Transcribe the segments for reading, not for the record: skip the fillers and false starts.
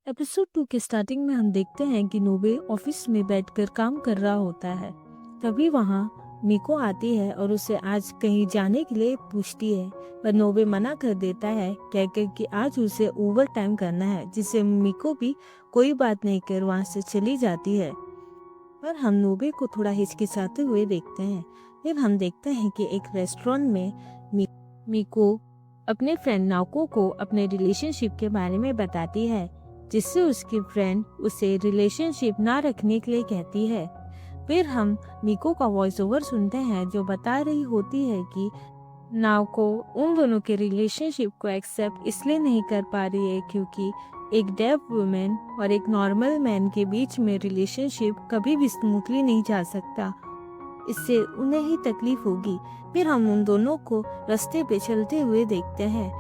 Episode 2 के starting में हम देखते हैं कि नोबे ऑफिस में बैठकर काम कर रहा होता है। तभी वहाँ मिको आती है और उसे आज कहीं जाने के लिए पूछती है, पर नोबे मना कर देता है कहकर कि आज उसे ओवर टाइम करना है, जिससे मिको भी कोई बात नहीं कर वहाँ से चली जाती है। पर हम नोबे को थोड़ा हिचकिचाते हुए देखते हैं। फिर हम देखते हैं कि एक रेस्टोरेंट में मिको अपने फ्रेंड नाoko को अपने रिलेशनशिप के बारे में बताती है, जिससे उसकी फ्रेंड उसे रिलेशनशिप ना रखने के लिए कहती है। फिर हम मिको का वॉइस ओवर सुनते हैं जो बता रही होती है कि नाoko उन दोनों के रिलेशनशिप को एक्सेप्ट इसलिए नहीं कर पा रही है क्योंकि एक डेफ वुमेन और एक नॉर्मल मैन के बीच में रिलेशनशिप कभी भी स्मूथली नहीं जा सकता। इससे उन्हें ही तकलीफ होगी। फिर हम उन दोनों को रास्ते पे चलते हुए देखते हैं।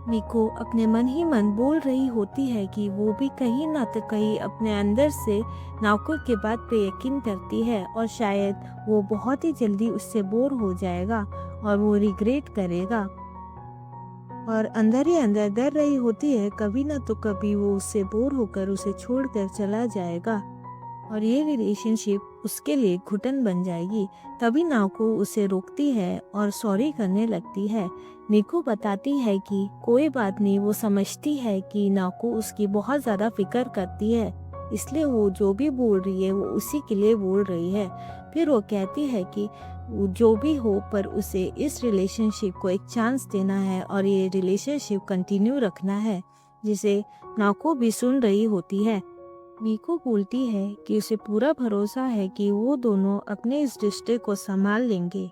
मिको अपने मन ही मन बोल रही होती है कि वो भी कहीं ना तो कहीं अपने अंदर से नाoko के बात पे यकीन करती है और शायद वो बहुत ही जल्दी उससे बोर हो जाएगा और वो रिग्रेट करेगा और अंदर ही अंदर डर रही होती है कभी ना तो कभी वो उससे बोर होकर उसे छोड़कर चला जाएगा और ये रिलेशनशिप उसके लिए घुटन बन जाएगी। तभी नाको उसे रोकती है और सॉरी करने लगती है। मिको बताती है कि कोई बात नहीं, वो समझती है कि नाको उसकी बहुत ज़्यादा फिक्र करती है, इसलिए वो जो भी बोल रही है वो उसी के लिए बोल रही है। फिर वो कहती है कि जो भी हो पर उसे इस रिलेशनशिप को एक चांस देना है और ये रिलेशनशिप कंटिन्यू रखना है, जिसे नाको भी सुन रही होती है। मिको बोलती है कि उसे पूरा भरोसा है कि वो दोनों अपने इस रिश्ते को संभाल लेंगे।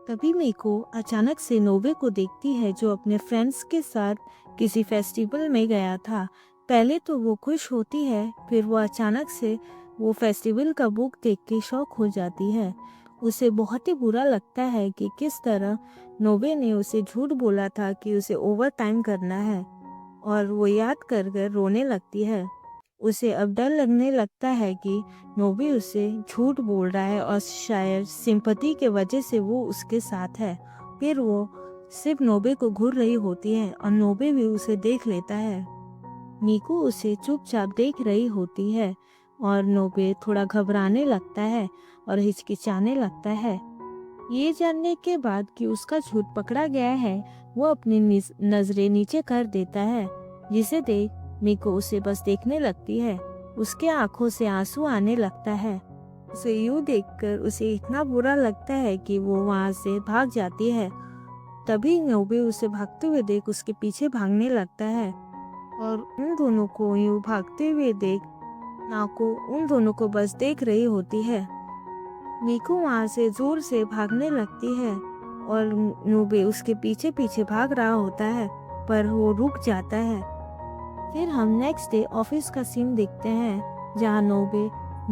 तभी मिको अचानक से नोबे को देखती है जो अपने फ्रेंड्स के साथ किसी फेस्टिवल में गया था। पहले तो वो खुश होती है, फिर वो अचानक से वो फेस्टिवल का बुक देख के शॉक हो जाती है। उसे बहुत ही बुरा लगता है कि किस तरह नोबे ने उसे झूठ बोला था कि उसे ओवर टाइम करना है और वो याद कर कर रोने लगती है। उसे अब डर लगने लगता है कि नोबी उसे झूठ बोल रहा है और शायद सिंपैथी के वजह से वो उसके साथ है। फिर वो सिर्फ नोबे को घूर रही होती है और नोबे भी उसे देख लेता है। मिको उसे चुपचाप देख रही होती है और नोबे थोड़ा घबराने लगता है और हिचकिचाने लगता है। ये जानने के बाद कि उसका झूठ पकड़ा गया है, वो अपनी नजरें नीचे कर देता है, जिसे देख मिको उसे बस देखने लगती है। उसके आंखों से आंसू आने लगता है। उसे यूं देखकर उसे इतना बुरा लगता है कि वो वहां से भाग जाती है। तभी नोबे उसे भागते हुए देख उसके पीछे भागने लगता है और उन दोनों को यूं भागते हुए देख नाको उन दोनों को बस देख रही होती है। मिको वहां से जोर से भागने लगती है और नोबे उसके पीछे पीछे भाग रहा होता है, पर वो रुक जाता है। फिर हम नेक्स्ट डे ऑफिस का सीन देखते हैं जहाँ नोबे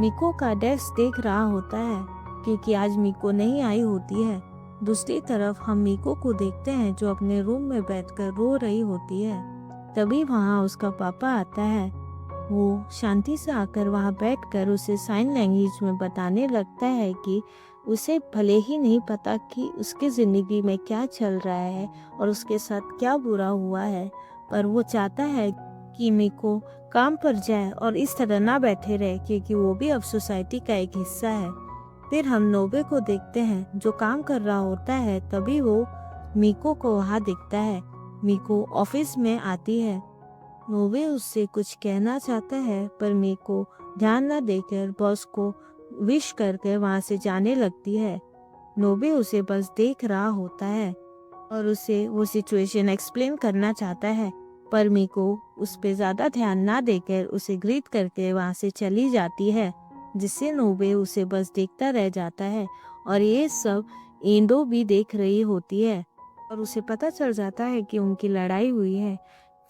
मिको का डेस्क देख रहा होता है क्योंकि आज मिको नहीं आई होती है। दूसरी तरफ हम मिको को देखते हैं जो अपने रूम में बैठकर रो रही होती है। तभी वहाँ उसका पापा आता है। वो शांति से आकर वहाँ बैठकर उसे साइन लैंग्वेज में बताने लगता है कि उसे भले ही नहीं पता कि उसकी ज़िंदगी में क्या चल रहा है और उसके साथ क्या बुरा हुआ है, पर वो चाहता है कि मिको काम पर जाए और इस तरह ना बैठे रहे क्योंकि वो भी अब सोसाइटी का एक हिस्सा है। फिर हम नोबे को देखते हैं जो काम कर रहा होता है। तभी वो मिको को वहाँ दिखता है। मिको ऑफिस में आती है। नोबे उससे कुछ कहना चाहता है पर मिको ध्यान न देकर बॉस को विश करके वहाँ से जाने लगती है। नोबे उसे बस देख रहा होता है और उसे वो सिचुएशन एक्सप्लेन करना चाहता है, पर मिको उस पे ज़्यादा ध्यान ना देकर उसे ग्रीट करके वहाँ से चली जाती है, जिससे नोबे उसे बस देखता रह जाता है और ये सब एंडो भी देख रही होती है और उसे पता चल जाता है कि उनकी लड़ाई हुई है।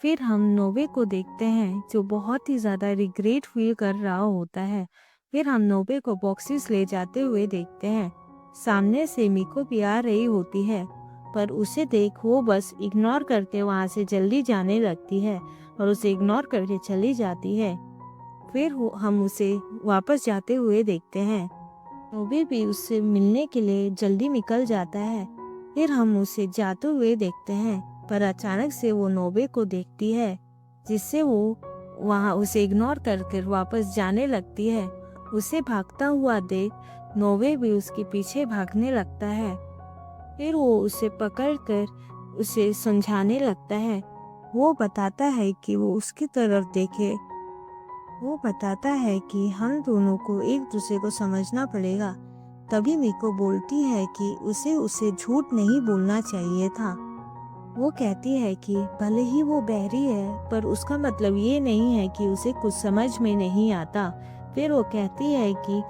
फिर हम नोबे को देखते हैं जो बहुत ही ज़्यादा रिग्रेट फील कर रहा होता है। फिर हम नोबे को बॉक्सेस ले जाते हुए देखते हैं। सामने से मिको भी आ रही होती है, पर उसे देख वो बस इग्नोर करके वहाँ से जल्दी जाने लगती है और उसे इग्नोर करके चली जाती है। फिर हम उसे वापस जाते हुए देखते हैं। नोबे भी उससे मिलने के लिए जल्दी निकल जाता है। फिर हम उसे जाते हुए देखते हैं, पर अचानक से वो नोबे को देखती है, जिससे वो वहाँ उसे इग्नोर कर वापस जाने लगती है। उसे भागता हुआ देख नोवे भी उसके पीछे भागने लगता है। फिर वो उसे पकड़कर उसे समझाने लगता है। वो बताता है कि वो उसकी तरफ देखे। वो बताता है कि हम दोनों को एक दूसरे को समझना पड़ेगा। तभी मीको बोलती है कि उसे झूठ नहीं बोलना चाहिए था। वो कहती है कि भले ही वो बहरी है पर उसका मतलब ये नहीं है कि उसे कुछ समझ में नहीं आता। फिर वो कहती है कि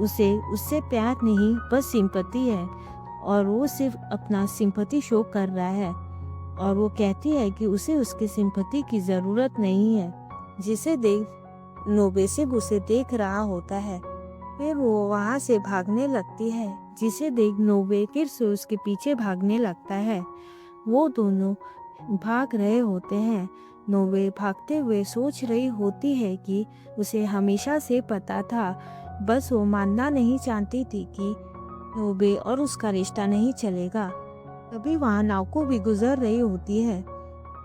उसे उससे प्यार नहीं बस सिंपैथी है और वो सिर्फ अपना सिंपैथी शो कर रहा है। और वो कहती है कि उसे उसकी सिंपैथी की ज़रूरत नहीं है। जिसे देख नोबे सिर्फ उसे देख रहा होता है। फिर वो वहाँ से भागने लगती है। जिसे देख नोबे फिर से उसके पीछे भागने लगता है। वो दोनों भाग रहे होते हैं। नोवे भागते हुए सोच रही होती है कि उसे हमेशा से पता था, बस वो मानना नहीं चाहती थी कि नोबे और उसका रिश्ता नहीं चलेगा। तभी वहाँ नाओको भी गुजर रही होती है।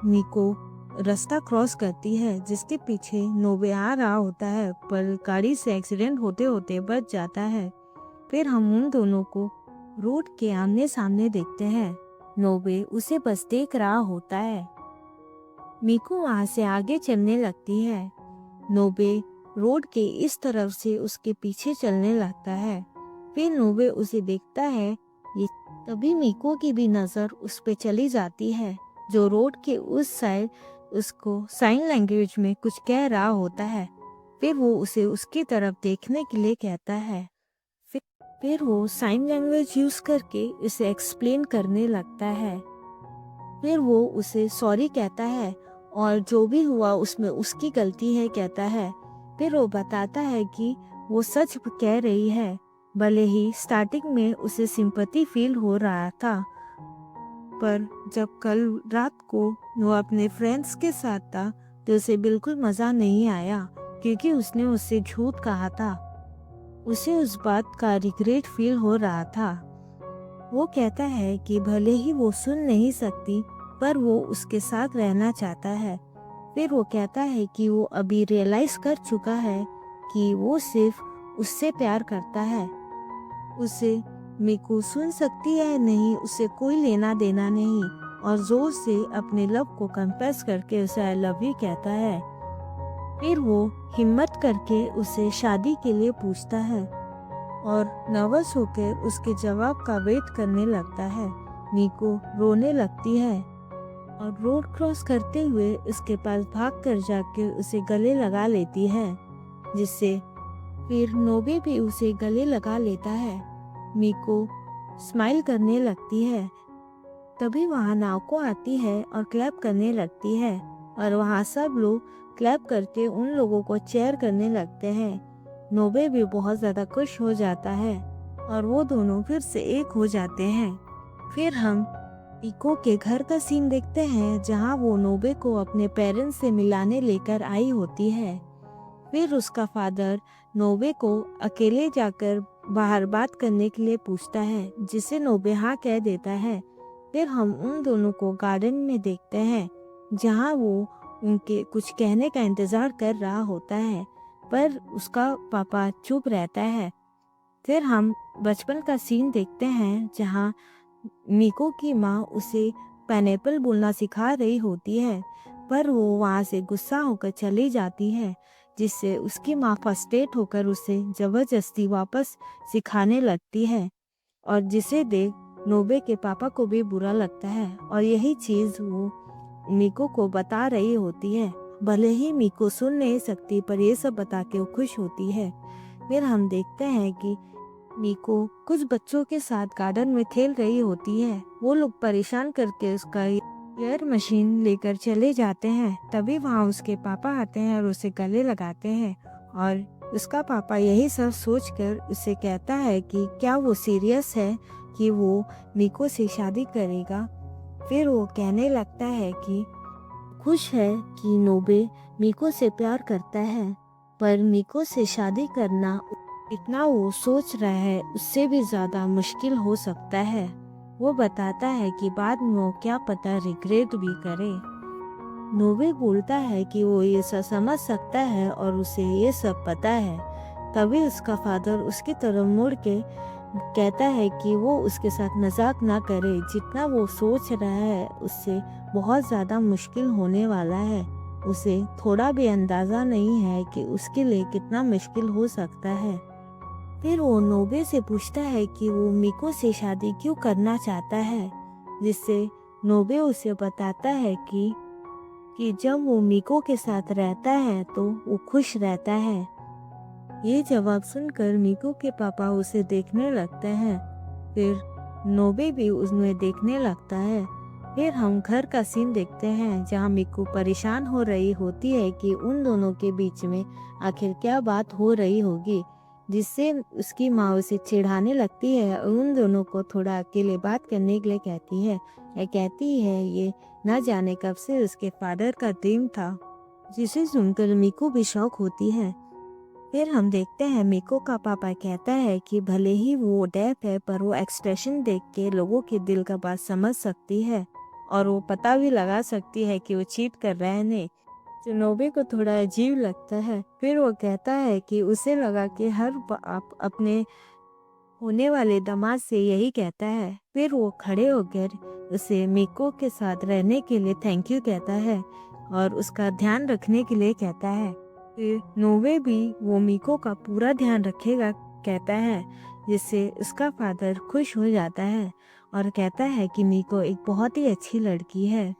मिको रास्ता क्रॉस करती है जिसके पीछे नोबे आ रहा होता है, पर गाड़ी से एक्सीडेंट होते होते बच जाता है। फिर हम उन दोनों को रोड के आमने सामने देखते हैं। नोबे उसे बस देख रहा होता है। मिको वहां से आगे चलने लगती है। नोबे रोड के इस तरफ से उसके पीछे चलने लगता है। फिर नोबे उसे देखता है। ये तभी मिको की भी नजर उस पे चली जाती है, जो रोड के उस साइड उसको साइन लैंग्वेज में कुछ कह रहा होता है। फिर वो उसे उसकी तरफ देखने के लिए कहता है। फिर वो साइन लैंग्वेज यूज करके उसे एक्सप्लेन करने लगता है। फिर वो उसे सॉरी कहता है और जो भी हुआ उसमें उसकी गलती है कहता है। फिर वो बताता है कि वो सच कह रही है, भले ही स्टार्टिंग में उसे सिंपैथी फील हो रहा था, पर जब कल रात को वो अपने फ्रेंड्स के साथ था तो उसे बिल्कुल मज़ा नहीं आया, क्योंकि उसने उससे झूठ कहा था। उसे उस बात का रिग्रेट फील हो रहा था। वो कहता है कि भले ही वो सुन नहीं सकती, पर वो उसके साथ रहना चाहता है। फिर वो कहता है कि वो अभी रियलाइज कर चुका है कि वो सिर्फ उससे प्यार करता है। उसे मिको सुन सकती है नहीं, उसे कोई लेना देना नहीं, और जोर से अपने लव को कंफेस करके उसे आई लव यू कहता है। फिर वो हिम्मत करके उसे शादी के लिए पूछता है और नर्वस होकर उसके जवाब का वेट करने लगता है। मिको रोने लगती है और रोड क्रॉस करते हुए उसके पास भाग कर जाके उसे गले लगा लेती है, जिससे फिर नोबे भी उसे गले लगा लेता है। मिको स्माइल करने लगती है। तभी वहाँ नाओको आती है और क्लैप करने लगती है, और वहाँ सब लोग क्लैप करके उन लोगों को चेयर करने लगते हैं। नोबे भी बहुत ज़्यादा खुश हो जाता है और वो दोनों फिर से एक हो जाते हैं। फिर हम मिको के घर का सीन देखते हैं, जहाँ वो नोबे को अपने पेरेंट्स से मिलाने लेकर आई होती है। फिर उसका फादर नोबे को अकेले जाकर बाहर बात करने के लिए पूछता है, जिसे नोबे हाँ कह देता है। फिर हम उन दोनों को गार्डन में देखते हैं, जहाँ वो उनके कुछ कहने का इंतज़ार कर रहा होता है, पर उसका पापा चुप रहता है। फिर हम बचपन का सीन देखते हैं, जहाँ मिको की माँ उसे पाइनएप्पल बोलना सिखा रही होती है, पर वो वहाँ से गुस्सा होकर चली जाती है, जिससे उसकी माँ फ्रस्ट्रेट होकर उसे ज़बरदस्ती वापस सिखाने लगती है, और जिसे देख नोबे के पापा को भी बुरा लगता है, और यही चीज़ वो मिको को बता रही होती है। भले ही मिको सुन नहीं सकती, पर ये सब बता के वो खुश होती है। फिर हम देखते हैं कि मिको कुछ बच्चों के साथ गार्डन में खेल रही होती है। वो लोग परेशान करके उसका एयर मशीन लेकर चले जाते हैं। तभी वहाँ उसके पापा आते हैं और उसे गले लगाते हैं, और उसका पापा यही सब सोचकर उसे कहता है कि क्या वो सीरियस है कि वो मिको से शादी करेगा। फिर वो कहने लगता है कि खुश है कि नोबे मिको से प्यार करता है, पर मिको से शादी करना इतना वो सोच रहा है उससे भी ज़्यादा मुश्किल हो सकता है। वो बताता है कि बाद में वो क्या पता रिग्रेट भी करे। नोबे बोलता है कि वो ये सब समझ सकता है और उसे ये सब पता है। तभी उसका फादर उसकी तरफ मुड़ के कहता है कि वो उसके साथ मजाक ना करे, जितना वो सोच रहा है उससे बहुत ज़्यादा मुश्किल होने वाला है। उसे थोड़ा भी अंदाज़ा नहीं है कि उसके लिए कितना मुश्किल हो सकता है। फिर वो नोबे से पूछता है कि वो मिको से शादी क्यों करना चाहता है, जिससे नोबे उसे बताता है कि जब वो मिको के साथ रहता है तो वो खुश रहता है। ये जवाब सुनकर मिको के पापा उसे देखने लगते हैं। फिर नोबे भी उन्हें देखने लगता है। फिर हम घर का सीन देखते हैं जहाँ मिको परेशान हो रही होती है कि उन दोनों के बीच में आखिर क्या बात हो रही होगी, जिससे उसकी माँ उसे चिढ़ाने लगती है और उन दोनों को थोड़ा अकेले बात करने के लिए कहती है। यह कहती है ये न जाने कब से उसके फादर का ड्रीम था, जिसे सुनकर मिको भी शौक होती है। फिर हम देखते हैं मिको का पापा कहता है कि भले ही वो डेफ है पर वो एक्सप्रेशन देख के लोगों के दिल का बात समझ सकती है और वो पता भी लगा सकती है कि वो चीट कर रहे हैं नहीं। जो नोबे को थोड़ा अजीब लगता है। फिर वो कहता है कि उसे लगा कि हर बाप अपने होने वाले दामाद से यही कहता है। फिर वो खड़े होकर उसे मिको के साथ रहने के लिए थैंक यू कहता है और उसका ध्यान रखने के लिए कहता है। फिर नोवे भी वो मिको का पूरा ध्यान रखेगा कहता है, जिससे उसका फादर खुश हो जाता है और कहता है कि मिको एक बहुत ही अच्छी लड़की है,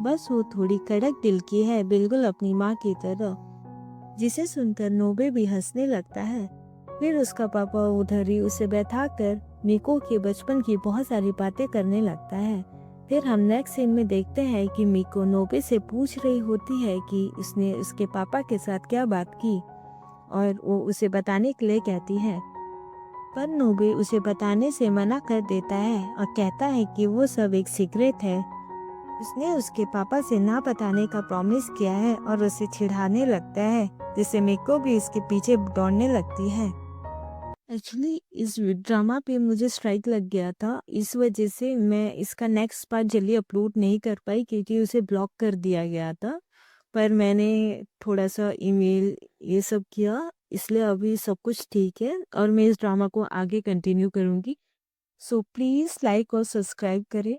बस वो थोड़ी कड़क दिल की है, बिल्कुल अपनी माँ की तरह। जिसे सुनकर नोबे भी हंसने लगता है। फिर उसका पापा उधर ही उसे बैठाकर मिको के बचपन की बहुत सारी बातें करने लगता है। फिर हम नेक्स्ट सीन में देखते हैं कि मिको नोबे से पूछ रही होती है कि उसने उसके पापा के साथ क्या बात की और वो उसे बताने के लिए कहती है, पर नोबे उसे बताने से मना कर देता है और कहता है कि वो सब एक सीक्रेट है। उसने उसके पापा से ना बताने का प्रॉमिस किया है और उसे चिढ़ाने लगता है, जिससे मिको भी इसके पीछे दौड़ने लगती है। एक्चुअली इस ड्रामा पे मुझे स्ट्राइक लग गया था, इस वजह से मैं इसका नेक्स्ट पार्ट जल्दी अपलोड नहीं कर पाई क्योंकि उसे ब्लॉक कर दिया गया था। पर मैंने थोड़ा सा ईमेल ये सब किया, इसलिए अभी सब कुछ ठीक है और मैं इस ड्रामा को आगे कंटिन्यू करूँगी। सो प्लीज़ लाइक और सब्सक्राइब करें।